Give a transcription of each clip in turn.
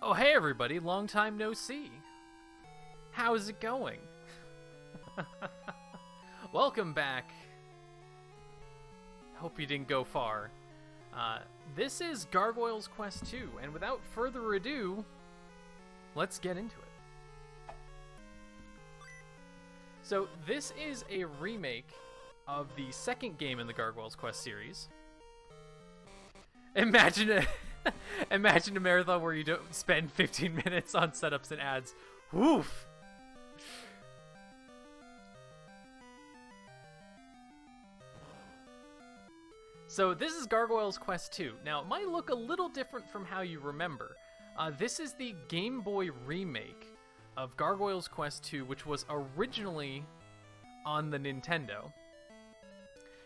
Oh, hey everybody, long time no see. How's it going? Welcome back. Hope you didn't go far. This is Gargoyle's Quest 2, and without further ado, let's get into it. So, this is a remake of the second game in the Gargoyle's Quest series. Imagine a marathon where you don't spend 15 minutes on setups and ads. Woof! So this is Gargoyle's Quest 2. Now, it might look a little different from how you remember. This is the Game Boy remake of Gargoyle's Quest 2, which was originally on the Nintendo.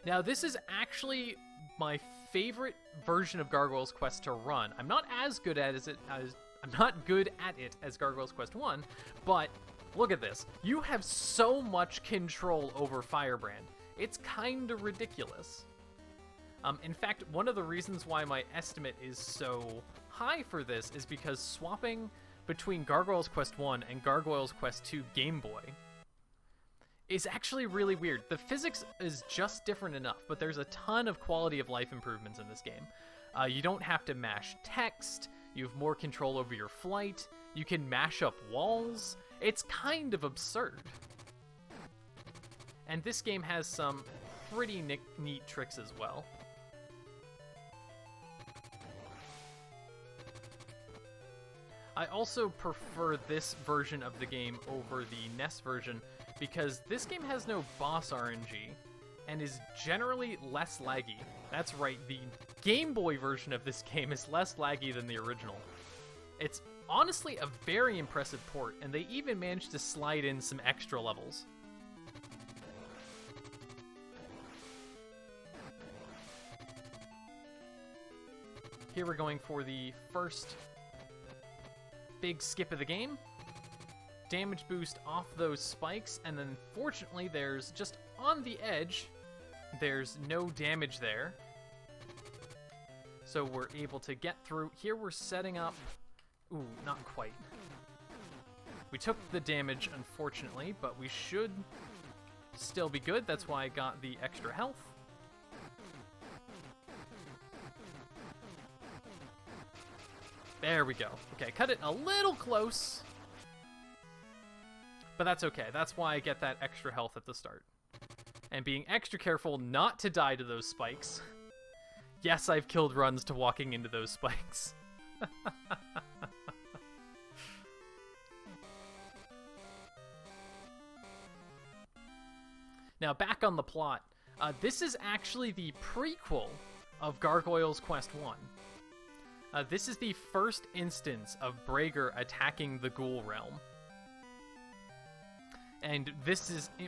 Now, this is actually my favorite version of Gargoyle's Quest to run. I'm not as good at it as Gargoyle's Quest 1, but look at this. You have so much control over Firebrand. It's kinda ridiculous. In fact, one of the reasons why my estimate is so high for this is because swapping between Gargoyle's Quest 1 and Gargoyle's Quest 2 Game Boy is actually really weird. The physics is just different enough, but there's a ton of quality of life improvements in this game. You don't have to mash text, you have more control over your flight, you can mash up walls. It's kind of absurd. And this game has some pretty neat tricks as well. I also prefer this version of the game over the NES version because this game has no boss RNG and is generally less laggy. That's right, the Game Boy version of this game is less laggy than the original. It's honestly a very impressive port, and they even managed to slide in some extra levels. Here we're going for the first big skip of the game. Damage boost off those spikes, and then fortunately there's just on the edge, there's no damage there. So we're able to get through. Here we're setting up... Ooh, not quite. We took the damage, unfortunately, but we should still be good. That's why I got the extra health. There we go. Okay, cut it a little close. But that's okay. That's why I get that extra health at the start. And being extra careful not to die to those spikes. Yes, I've killed runs to walking into those spikes. Now, back on the plot. This is actually the prequel of Gargoyle's Quest 1. This is the first instance of Brager attacking the Ghoul Realm. And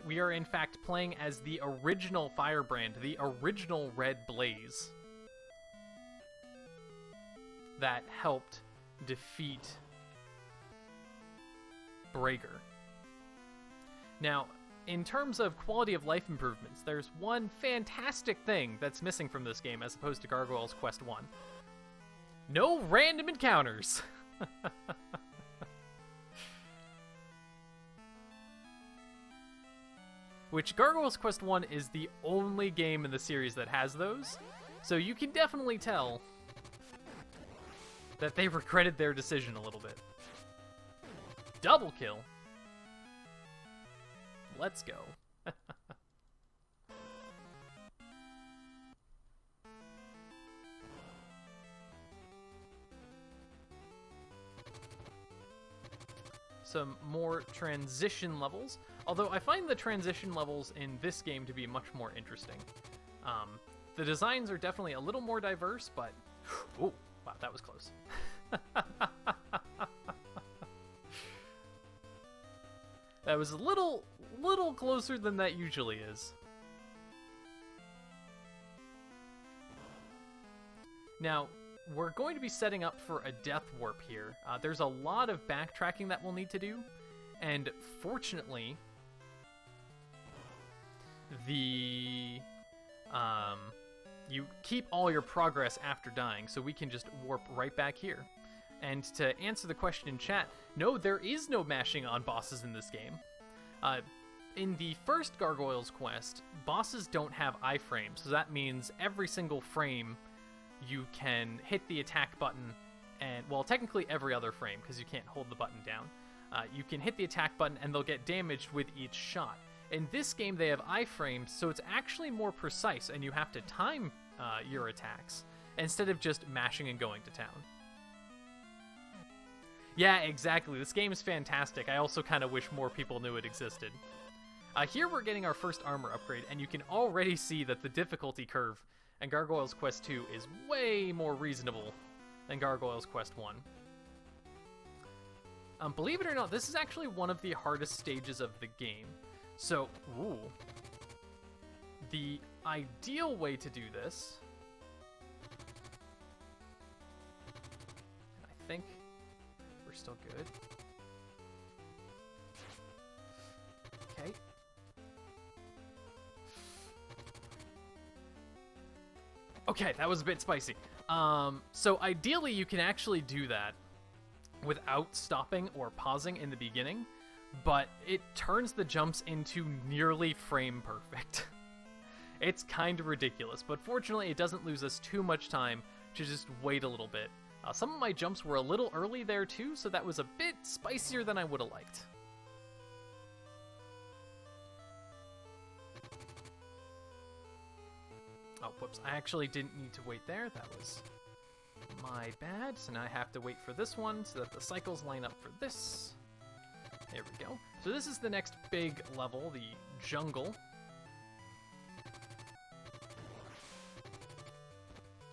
we are in fact playing as the original Firebrand, the original Red Blaze that helped defeat Brager. Now, in terms of quality of life improvements, there's one fantastic thing that's missing from this game as opposed to Gargoyle's Quest 1. No random encounters! Which Gargoyle's Quest 1 is the only game in the series that has those, so you can definitely tell that they regretted their decision a little bit. Double kill! Let's go. Some more transition levels, although I find the transition levels in this game to be much more interesting. The designs are definitely a little more diverse, but... Oh, wow, that was close. That was a little closer than that usually is. Now, we're going to be setting up for a death warp here. There's a lot of backtracking that we'll need to do, and fortunately, you keep all your progress after dying, so we can just warp right back here. And to answer the question in chat, no, there is no mashing on bosses in this game. In the first Gargoyles quest, bosses don't have iframes, so that means every single frame you can hit the attack button, and, well, technically every other frame, because you can't hold the button down. You can hit the attack button and they'll get damaged with each shot. In this game, they have iframes, so it's actually more precise, and you have to time your attacks, instead of just mashing and going to town. Yeah, exactly. This game is fantastic. I also kind of wish more people knew it existed. Here we're getting our first armor upgrade, and you can already see that the difficulty curve in Gargoyles Quest 2 is way more reasonable than Gargoyles Quest 1. Believe it or not, this is actually one of the hardest stages of the game. So, the ideal way to do this, I think we're still good. Okay. Okay, that was a bit spicy. So ideally you can actually do that without stopping or pausing in the beginning, but it turns the jumps into nearly frame perfect. It's kind of ridiculous, but fortunately it doesn't lose us too much time to just wait a little bit. Some of my jumps were a little early there too, so that was a bit spicier than I would have liked. Oh, whoops, I actually didn't need to wait there. That was my bad. So now I have to wait for this one so that the cycles line up for this. There we go. So this is the next big level, the jungle.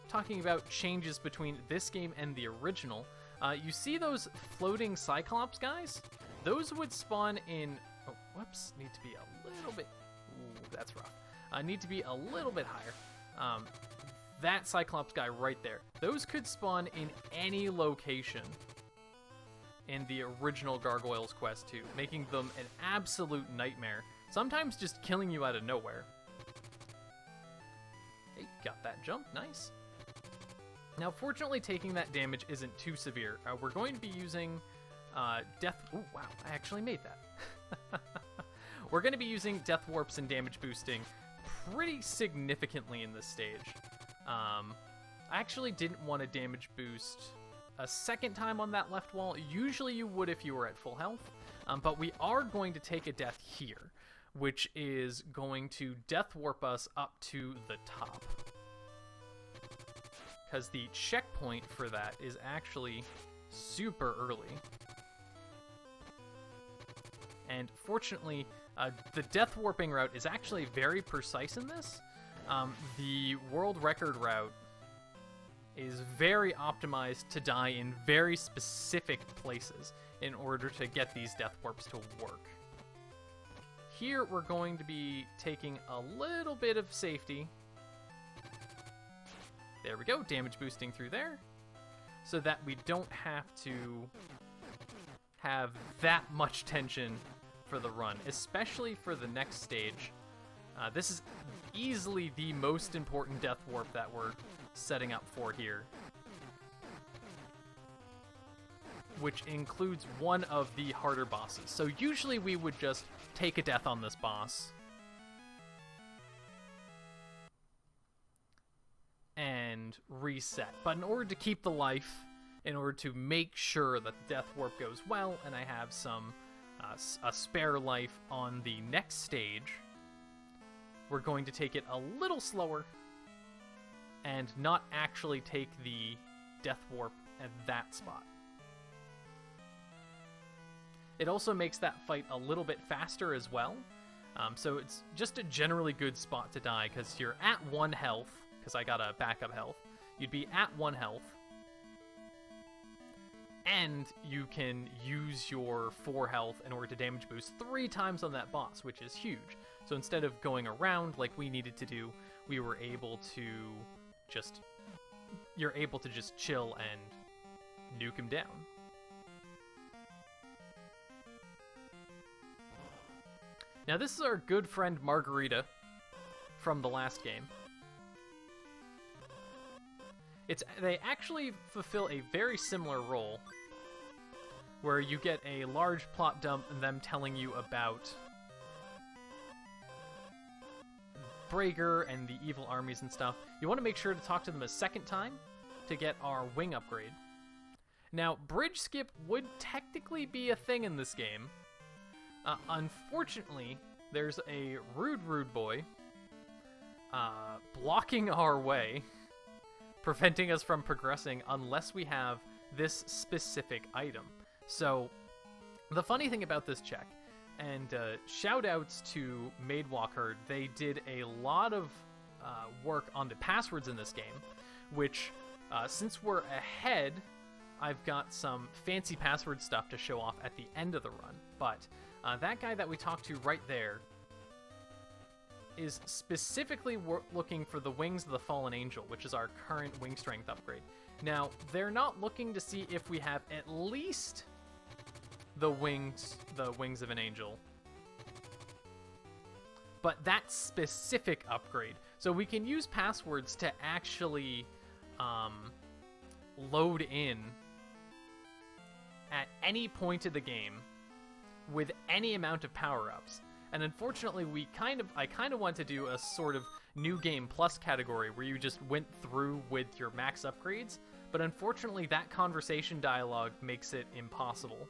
Talking about changes between this game and the original, you see those floating Cyclops guys? Those would spawn in... Oh, whoops. Need to be a little bit... Ooh, that's rough. Need to be a little bit higher. That Cyclops guy right there. Those could spawn in any location in the original Gargoyles Quest 2, making them an absolute nightmare. Sometimes just killing you out of nowhere. Hey, got that jump. Nice. Now, fortunately, taking that damage isn't too severe. We're going to be using Death... Ooh, wow, I actually made that. We're going to be using Death Warps and damage boosting pretty significantly in this stage. I actually didn't want to damage boost a second time on that left wall. Usually you would if you were at full health, but we are going to take a death here, which is going to Death Warp us up to the top. Because the checkpoint for that is actually super early. And fortunately, the death warping route is actually very precise in this. The world record route is very optimized to die in very specific places in order to get these death warps to work. Here we're going to be taking a little bit of safety. There we go, damage boosting through there, so that we don't have to have that much tension for the run, especially for the next stage. This is easily the most important death warp that we're setting up for here, which includes one of the harder bosses. So usually we would just take a death on this boss and reset. But in order to keep the life, in order to make sure that the death warp goes well, and I have some a spare life on the next stage, we're going to take it a little slower and not actually take the death warp at that spot. It also makes that fight a little bit faster as well. So it's just a generally good spot to die, because you're at 1 health, because I got a backup health. You'd be at 1 health, and you can use your 4 health in order to damage boost 3 times on that boss, which is huge. So instead of going around like we needed to do, we were able to just... You're able to just chill and nuke him down. Now this is our good friend Margarita from the last game. They actually fulfill a very similar role, where you get a large plot dump and them telling you about Brager and the evil armies and stuff. You want to make sure to talk to them a second time to get our wing upgrade. Now, bridge skip would technically be a thing in this game. Unfortunately, there's a rude boy blocking our way, preventing us from progressing unless we have this specific item. So, the funny thing about this check, and shout outs to Maidwalker, they did a lot of work on the passwords in this game, which, since we're ahead, I've got some fancy password stuff to show off at the end of the run. But that guy that we talked to right there is specifically looking for the Wings of the Fallen Angel, which is our current wing strength upgrade. Now, they're not looking to see if we have at least the wings of an angel, but that specific upgrade. So we can use passwords to actually load in at any point of the game with any amount of power-ups. And unfortunately, I kind of want to do a sort of new game plus category where you just went through with your max upgrades, but unfortunately that conversation dialogue makes it impossible.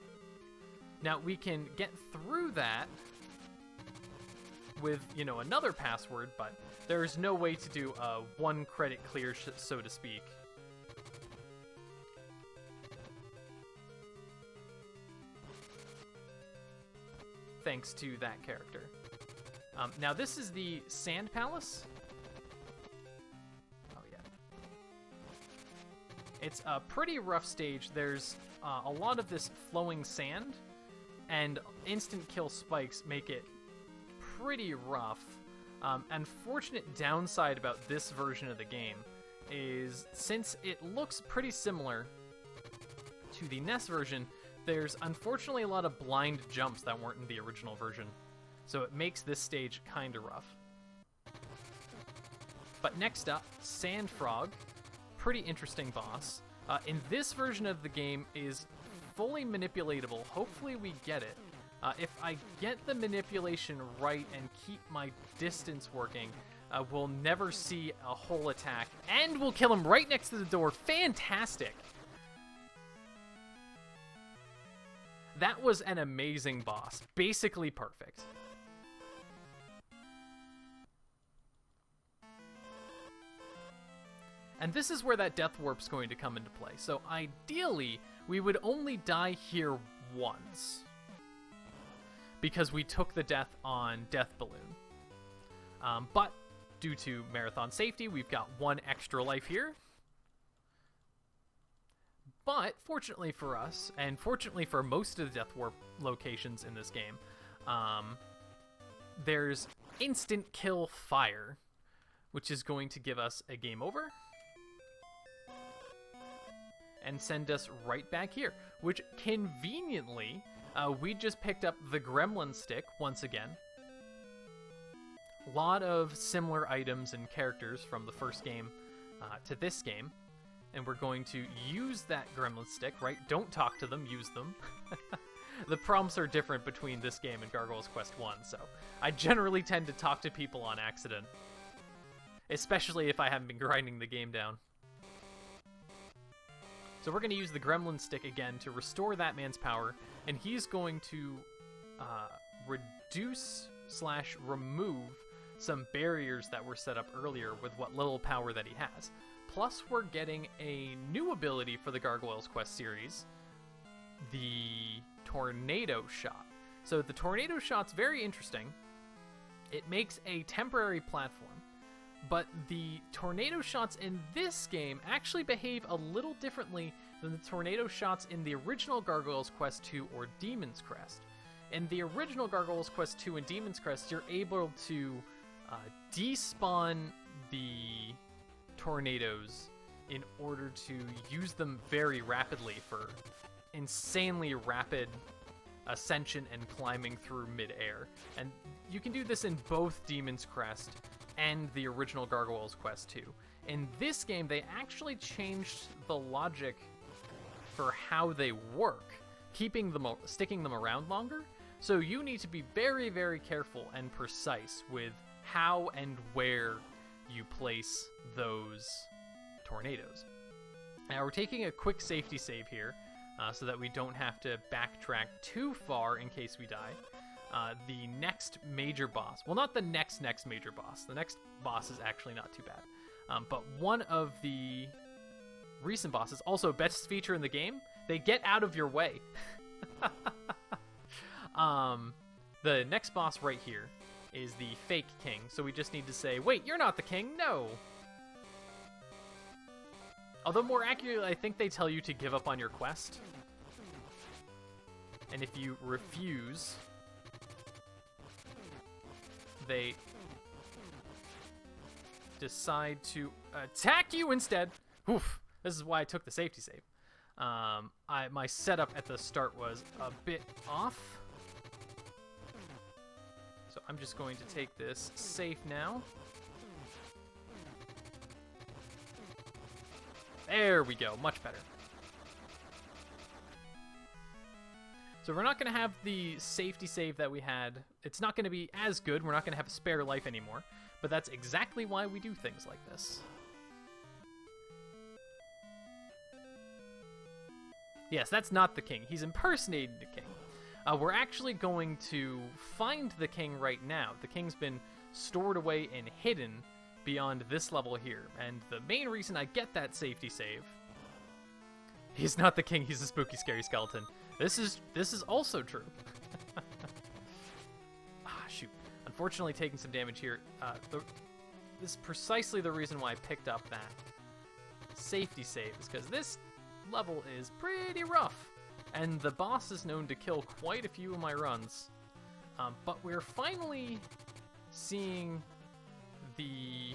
Now, we can get through that with, another password, but there's no way to do a one credit clear, so to speak. Thanks to that character. Now, this is the Sand Palace. Oh, yeah. It's a pretty rough stage. There's a lot of this flowing sand, and instant kill spikes make it pretty rough. Unfortunate downside about this version of the game is, since it looks pretty similar to the NES version, there's unfortunately a lot of blind jumps that weren't in the original version. So it makes this stage kinda rough. But next up, Sand Frog. Pretty interesting boss. In this version of the game is fully manipulatable. Hopefully we get it. If I get the manipulation right and keep my distance working, we'll never see a whole attack. And we'll kill him right next to the door. Fantastic! That was an amazing boss. Basically perfect. And this is where that death warp's going to come into play. So ideally, we would only die here once, because we took the death on Death Balloon. But due to marathon safety, we've got one extra life here. But fortunately for us, and fortunately for most of the Death Warp locations in this game, there's instant kill fire, which is going to give us a game over and send us right back here, which conveniently, we just picked up the Gremlin Stick once again. A lot of similar items and characters from the first game to this game. And we're going to use that Gremlin Stick, right? Don't talk to them, use them. The prompts are different between this game and Gargoyles Quest 1, so I generally tend to talk to people on accident. Especially if I haven't been grinding the game down. So we're going to use the Gremlin Stick again to restore that man's power, and he's going to reduce/remove some barriers that were set up earlier with what little power that he has. Plus, we're getting a new ability for the Gargoyles Quest series, the Tornado Shot. So the Tornado Shot's very interesting. It makes a temporary platform, but the Tornado Shots in this game actually behave a little differently than the Tornado Shots in the original Gargoyles Quest 2 or Demon's Crest. In the original Gargoyles Quest 2 and Demon's Crest, you're able to despawn the tornadoes in order to use them very rapidly for insanely rapid ascension and climbing through mid-air. And you can do this in both Demon's Crest and the original Gargoyles Quest 2. In this game, they actually changed the logic for how they work, sticking them around longer. So you need to be very, very careful and precise with how and where you place those tornadoes. Now we're taking a quick safety save here, so that we don't have to backtrack too far in case we die. The next major boss, well, not the next major boss. The next boss is actually not too bad. But one of the recent bosses, also best feature in the game, they get out of your way. The next boss right here is the fake king. So we just need to say, wait, you're not the king, no. Although more accurately, I think they tell you to give up on your quest. And if you refuse, they decide to attack you instead. Oof, this is why I took the safety save. My setup at the start was a bit off. So I'm just going to take this safe now. There we go, much better. So we're not going to have the safety save that we had. It's not going to be as good. We're not going to have a spare life anymore. But that's exactly why we do things like this. Yes, that's not the king. He's impersonating the king. We're actually going to find the king right now. The king's been stored away and hidden beyond this level here. And the main reason I get that safety save... He's not the king, he's a spooky, scary skeleton. This is also true. Shoot. Unfortunately, taking some damage here. This is precisely the reason why I picked up that safety save, is because this level is pretty rough. And the boss is known to kill quite a few of my runs. But we're finally seeing the...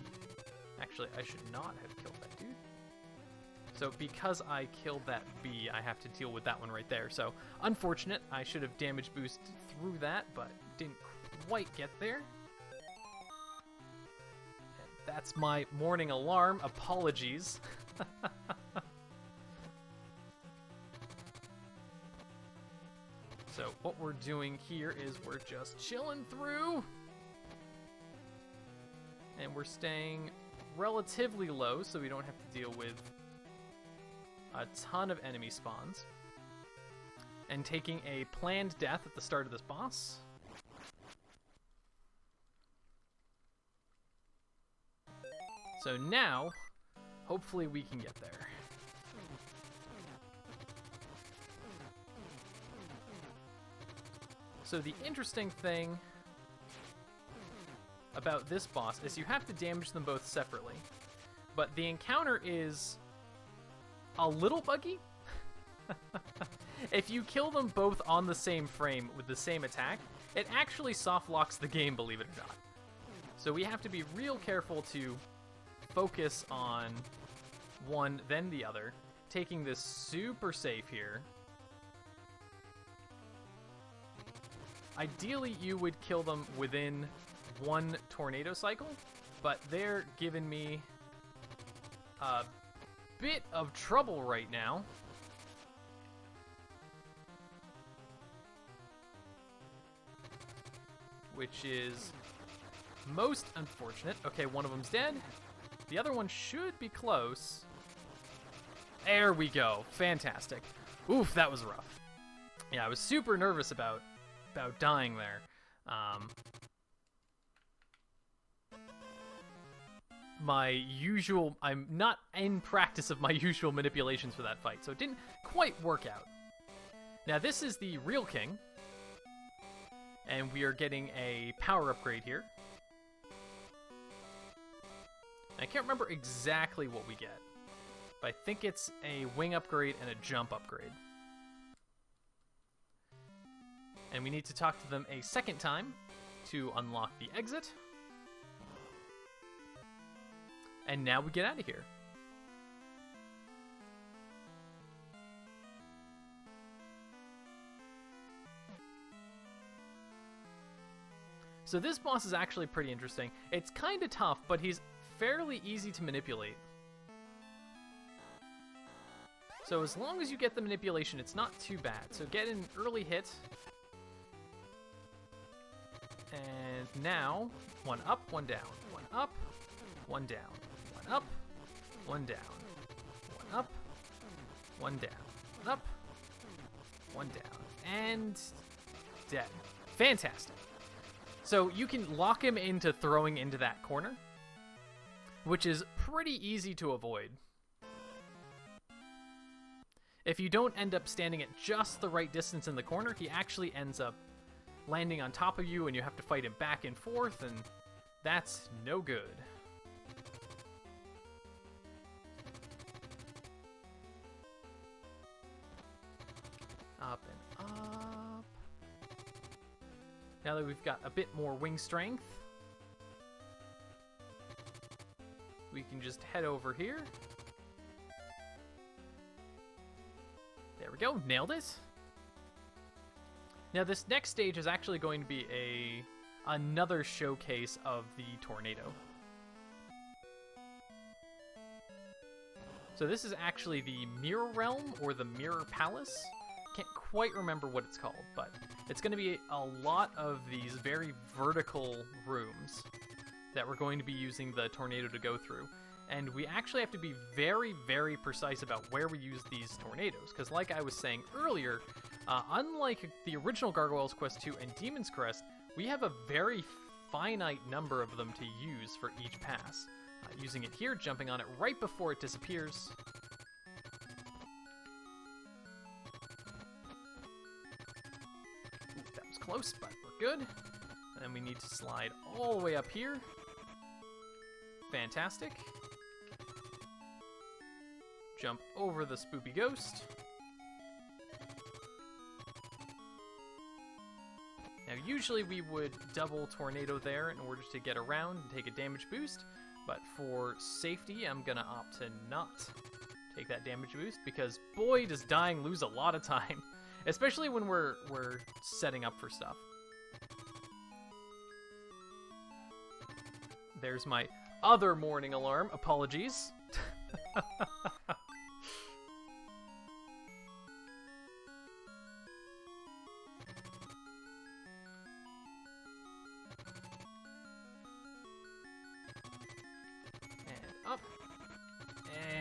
Actually, I should not have killed that dude. So because I killed that bee, I have to deal with that one right there. So unfortunate, I should have damage boosted through that, but didn't quite get there. And that's my morning alarm. Apologies. So what we're doing here is we're just chilling through. And we're staying relatively low so we don't have to deal with a ton of enemy spawns. And taking a planned death at the start of this boss. So now, hopefully we can get there. So the interesting thing about this boss is you have to damage them both separately. But the encounter is a little buggy. If you kill them both on the same frame with the same attack, it actually soft locks the game, believe it or not. So we have to be real careful to focus on one, then the other. Taking this super safe here. Ideally, you would kill them within one tornado cycle, but they're giving me a bit of trouble right now. Which is most unfortunate. Okay, one of them's dead. The other one should be close. There we go. Fantastic. Oof, that was rough. Yeah, I was super nervous about dying there. I'm not in practice of my usual manipulations for that fight, so it didn't quite work out. Now this is the real king, and we are getting a power upgrade here. I can't remember exactly what we get, but I think it's a wing upgrade and a jump upgrade. And we need to talk to them a second time to unlock the exit. And now we get out of here. So this boss is actually pretty interesting. It's kind of tough, but he's fairly easy to manipulate. So as long as you get the manipulation, it's not too bad. So get an early hit. And now, one up, one down. One up, one down. One up, one down. One up, one down. One up, one down. And dead. Fantastic. So you can lock him into throwing into that corner, which is pretty easy to avoid. If you don't end up standing at just the right distance in the corner, he actually ends up landing on top of you and you have to fight him back and forth, and that's no good. Up and up. Now that we've got a bit more wing strength, we can just head over here. There we go, nailed it. Now this next stage is actually going to be another showcase of the tornado. So this is actually the Mirror Realm, or the Mirror Palace. Can't quite remember what it's called, but it's going to be a lot of these very vertical rooms that we're going to be using the tornado to go through. And we actually have to be very, very precise about where we use these tornadoes, because like I was saying earlier, unlike the original Gargoyles Quest 2 and Demon's Crest, we have a very finite number of them to use for each pass. Using it here, jumping on it right before it disappears. Ooh, that was close, but we're good. And then we need to slide all the way up here. Fantastic. Jump over the spoopy ghost. Now, usually we would double tornado there in order to get around and take a damage boost, but for safety, I'm gonna opt to not take that damage boost, because boy, does dying lose a lot of time, especially when we're setting up for stuff. There's my other morning alarm. Apologies.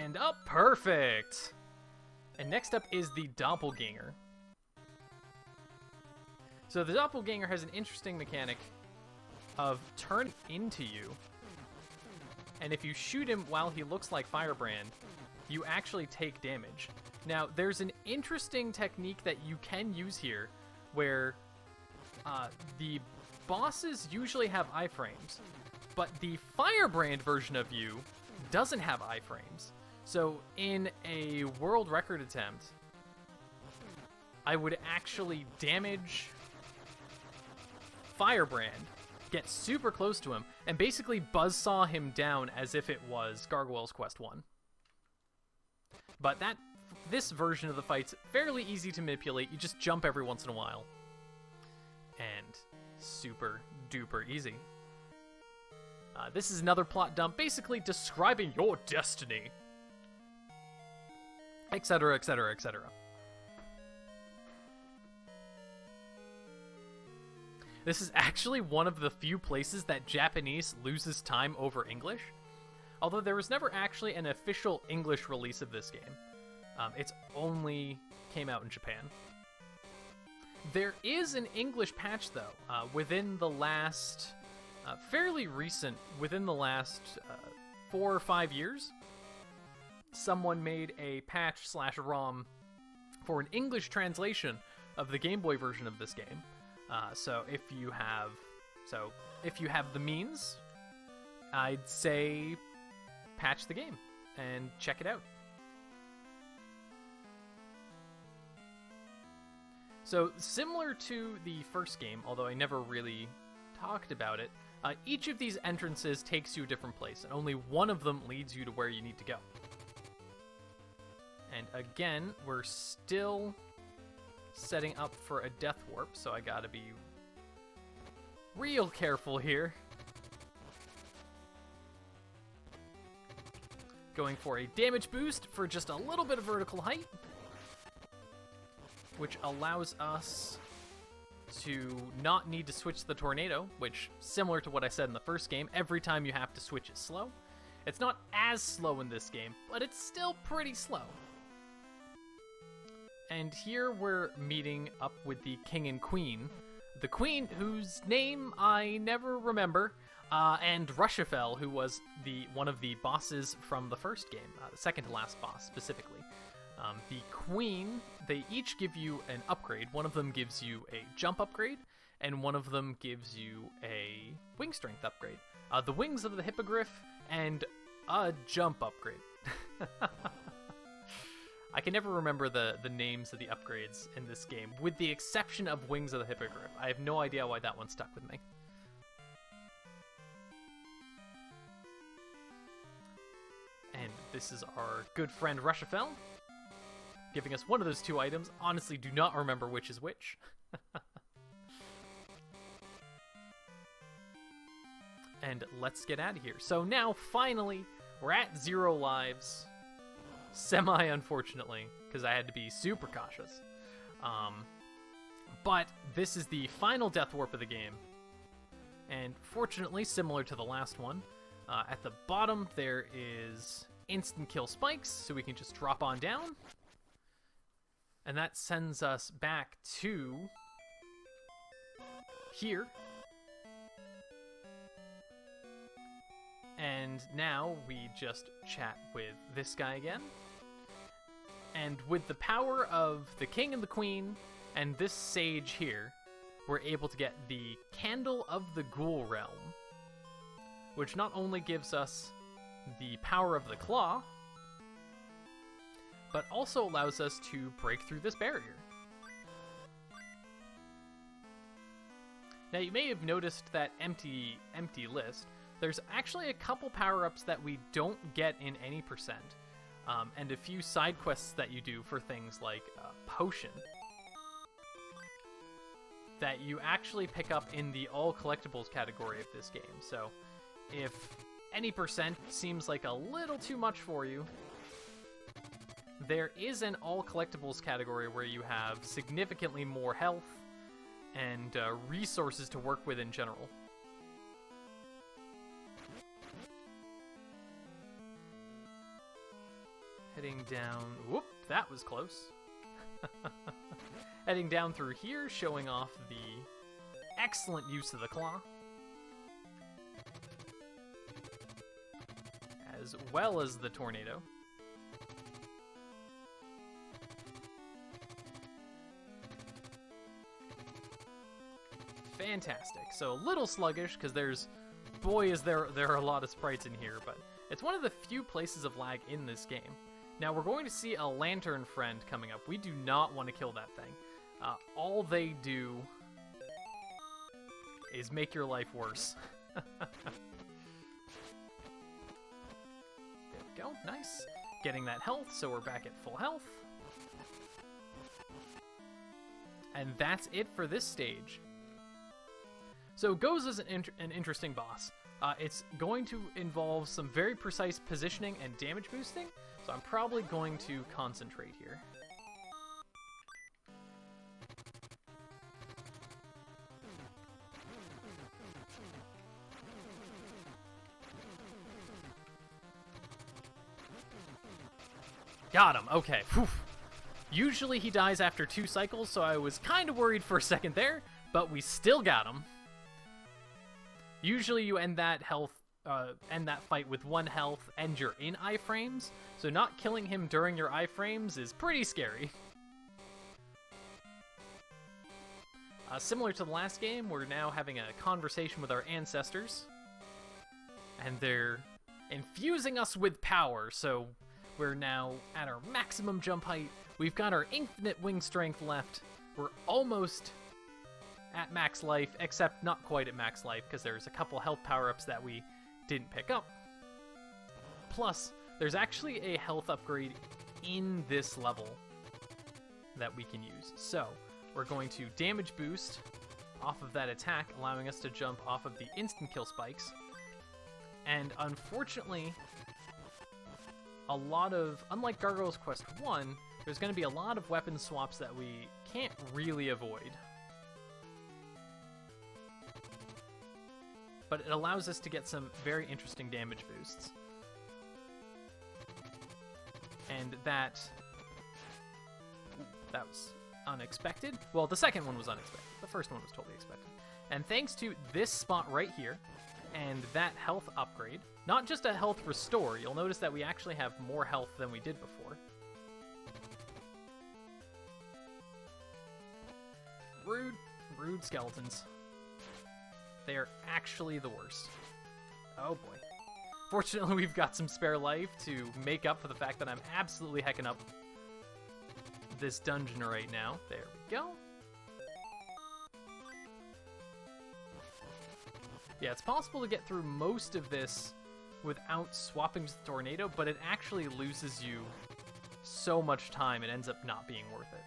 And up. Perfect. And next up is the Doppelganger. So the Doppelganger has an interesting mechanic of turning into you. And if you shoot him while he looks like Firebrand, you actually take damage. Now, there's an interesting technique that you can use here where the bosses usually have iframes, but the Firebrand version of you doesn't have iframes. So in a world record attempt, I would actually damage Firebrand, get super close to him, and basically buzzsaw him down as if it was Gargoyles Quest 1. But this version of the fight's fairly easy to manipulate. You just jump every once in a while. And super duper easy. This is another plot dump, basically describing your destiny. Etc., etc., etc. This is actually one of the few places that Japanese loses time over English, although there was never actually an official English release of this game. It's only came out in Japan. There is an English patch, though, within the last, fairly recent, within the last 4 or 5 years. Someone made a patch/ROM for an English translation of the Game Boy version of this game. So if you have the means, I'd say patch the game and check it out. So similar to the first game, although I never really talked about it, each of these entrances takes you a different place, and only one of them leads you to where you need to go. And again, we're still setting up for a death warp, so I gotta be real careful here. Going for a damage boost for just a little bit of vertical height, which allows us to not need to switch the tornado, which, similar to what I said in the first game, every time you have to switch is slow. It's not as slow in this game, but it's still pretty slow. And here we're meeting up with the king and queen. The queen, whose name I never remember, and Rushafel, who was one of the bosses from the first game, the second to last boss specifically. The queen, they each give you an upgrade. One of them gives you a jump upgrade, and one of them gives you a wing strength upgrade. The wings of the hippogriff, and a jump upgrade. I can never remember the names of the upgrades in this game, with the exception of wings of the hippogriff. I have no idea why that one stuck with me. And this is our good friend Rushafel, giving us one of those two items. Honestly, do not remember which is which. And let's get out of here. So now, finally, we're at 0 lives. Semi-unfortunately, because I had to be super cautious. But this is the final death warp of the game. And fortunately, similar to the last one, at the bottom there is instant kill spikes, so we can just drop on down. And that sends us back to here. And now we just chat with this guy again. And with the power of the king and the queen and this sage here, we're able to get the Candle of the Ghoul Realm, which not only gives us the power of the claw, but also allows us to break through this barrier. Now, you may have noticed that empty list. There's actually a couple power-ups that we don't get in any percent, and a few side quests that you do for things like Potion that you actually pick up in the all collectibles category of this game. So if any percent seems like a little too much for you, there is an all collectibles category where you have significantly more health and resources to work with in general. Heading down, whoop, that was close. Heading down through here, showing off the excellent use of the claw, as well as the tornado. Fantastic. So a little sluggish, because boy is there are a lot of sprites in here, but it's one of the few places of lag in this game. Now we're going to see a lantern friend coming up. We do not want to kill that thing. All they do is make your life worse. There we go, nice. Getting that health, so we're back at full health. And that's it for this stage. So Goze is an interesting boss. It's going to involve some very precise positioning and damage boosting, so I'm probably going to concentrate here. Got him, okay. Whew. Usually he dies after 2 cycles, so I was kind of worried for a second there, but we still got him. Usually you end that fight with 1 health and you're in iframes, so not killing him during your iframes is pretty scary. Similar to the last game, we're now having a conversation with our ancestors, and they're infusing us with power, so we're now at our maximum jump height. We've got our infinite wing strength left. We're almost at max life, except not quite at max life, because there's a couple health power-ups that we didn't pick up. Plus, there's actually a health upgrade in this level that we can use. So, we're going to damage boost off of that attack, allowing us to jump off of the instant kill spikes. And unfortunately, a lot of, unlike Gargoyles Quest 1, there's going to be a lot of weapon swaps that we can't really avoid. But it allows us to get some very interesting damage boosts. And that was unexpected. Well, the second one was unexpected. The first one was totally expected. And thanks to this spot right here, and that health upgrade, not just a health restore, you'll notice that we actually have more health than we did before. Rude skeletons. They are actually the worst. Oh boy. Fortunately, we've got some spare life to make up for the fact that I'm absolutely hecking up this dungeon right now. There we go. Yeah, it's possible to get through most of this without swapping to the tornado, but it actually loses you so much time, it ends up not being worth it.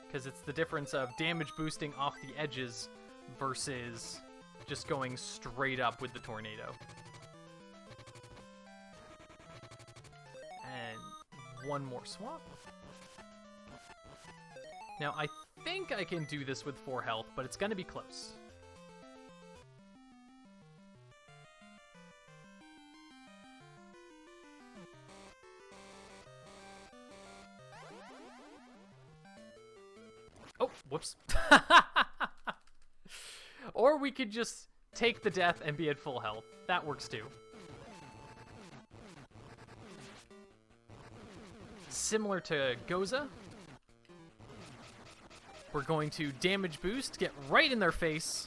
Because it's the difference of damage boosting off the edges versus just going straight up with the tornado. And one more swap. Now, I think I can do this with 4 health, but it's going to be close. Oh, whoops. Or we could just take the death and be at full health. That works too. Similar to Goza, we're going to damage boost, get right in their face.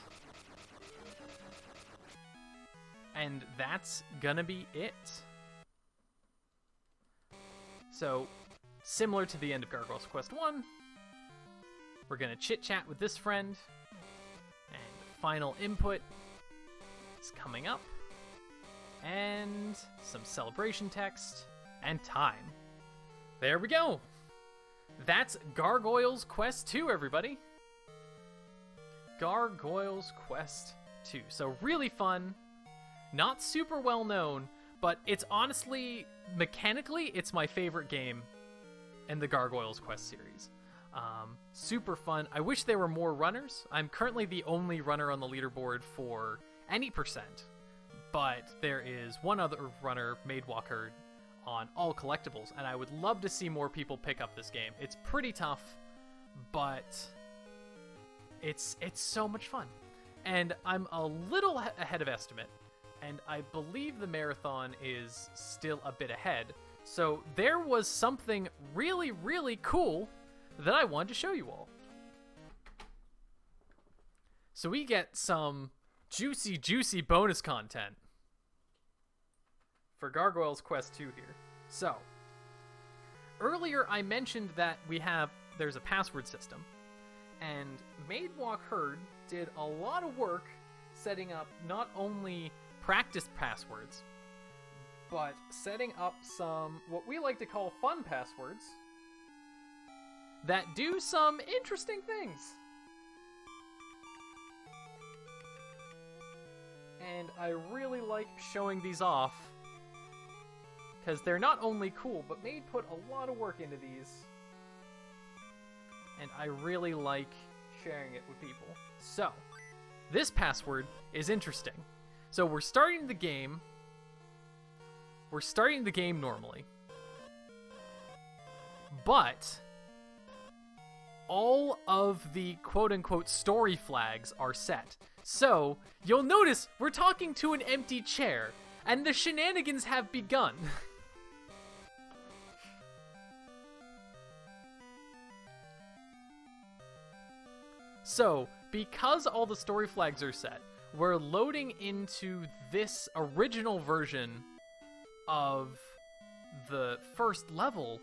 And that's gonna be it. So, similar to the end of Gargoyles Quest 1, we're gonna chit-chat with this friend, and final input is coming up, and some celebration text, and time. There we go! That's Gargoyles Quest 2, everybody! Gargoyles Quest 2. So really fun, not super well known, but it's honestly, mechanically, it's my favorite game in the Gargoyles Quest series. Super fun. I wish there were more runners. I'm currently the only runner on the leaderboard for any percent, but there is one other runner, Maidwalker, on all collectibles, and I would love to see more people pick up this game. It's pretty tough, but it's so much fun. And I'm a little ahead of estimate, and I believe the marathon is still a bit ahead. So there was something really, really cool that I wanted to show you all. So we get some juicy, juicy bonus content for Gargoyles Quest 2 here. So, earlier I mentioned that there's a password system, and Maidwalk Herd did a lot of work setting up not only practice passwords, but setting up some, what we like to call fun passwords, that do some interesting things. And I really like showing these off, because they're not only cool, but Maid put a lot of work into these, and I really like sharing it with people. So, this password is interesting. So we're starting the game normally, but all of the quote-unquote story flags are set. So, you'll notice we're talking to an empty chair, and the shenanigans have begun. So, because all the story flags are set, we're loading into this original version of the first level,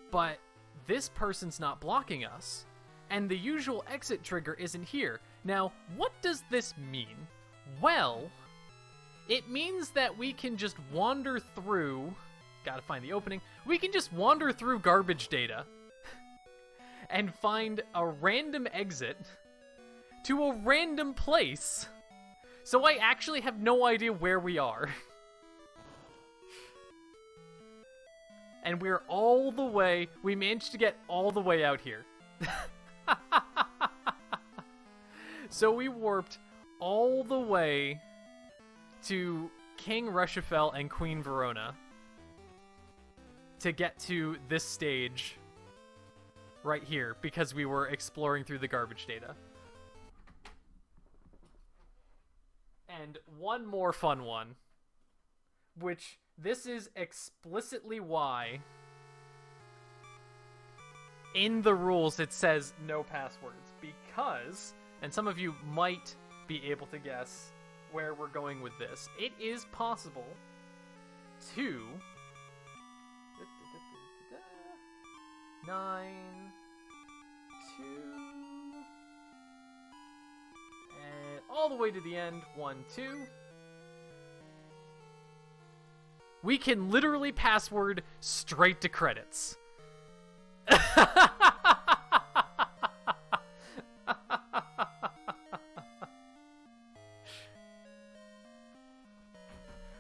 but this person's not blocking us, and the usual exit trigger isn't here. Now, what does this mean? Well, it means that we can just wander through, gotta find the opening, we can just wander through garbage data and find a random exit to a random place So I actually have no idea where we are. And we're all the way... We managed to get all the way out here. So we warped all the way to King Rushafel and Queen Verona to get to this stage right here because we were exploring through the garbage data. And one more fun one, which this is explicitly why in the rules it says no passwords, because, and some of you might be able to guess where we're going with this, it is possible to 9, 2, and all the way to the end, 1, 2. We can literally password straight to credits.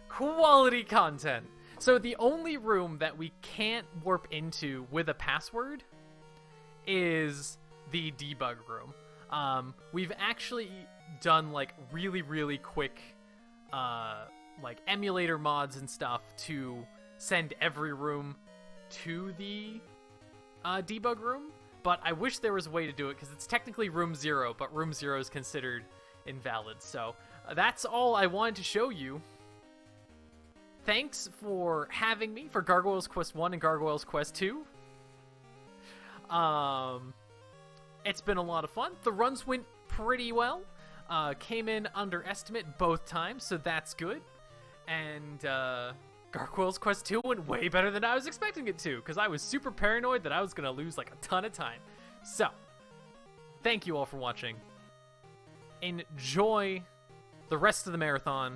Quality content. So the only room that we can't warp into with a password is the debug room. We've actually done like really quick like emulator mods and stuff to send every room to the debug room, but I wish there was a way to do it because it's technically room 0, but room 0 is considered invalid. So that's all I wanted to show you. Thanks for having me for Gargoyles Quest 1 and Gargoyles Quest 2. It's been a lot of fun. The runs went pretty well. Came in under estimate both times, so that's good. And Gargoyles Quest 2 went way better than I was expecting it to, because I was super paranoid that I was going to lose like a ton of time. So, thank you all for watching. Enjoy the rest of the marathon.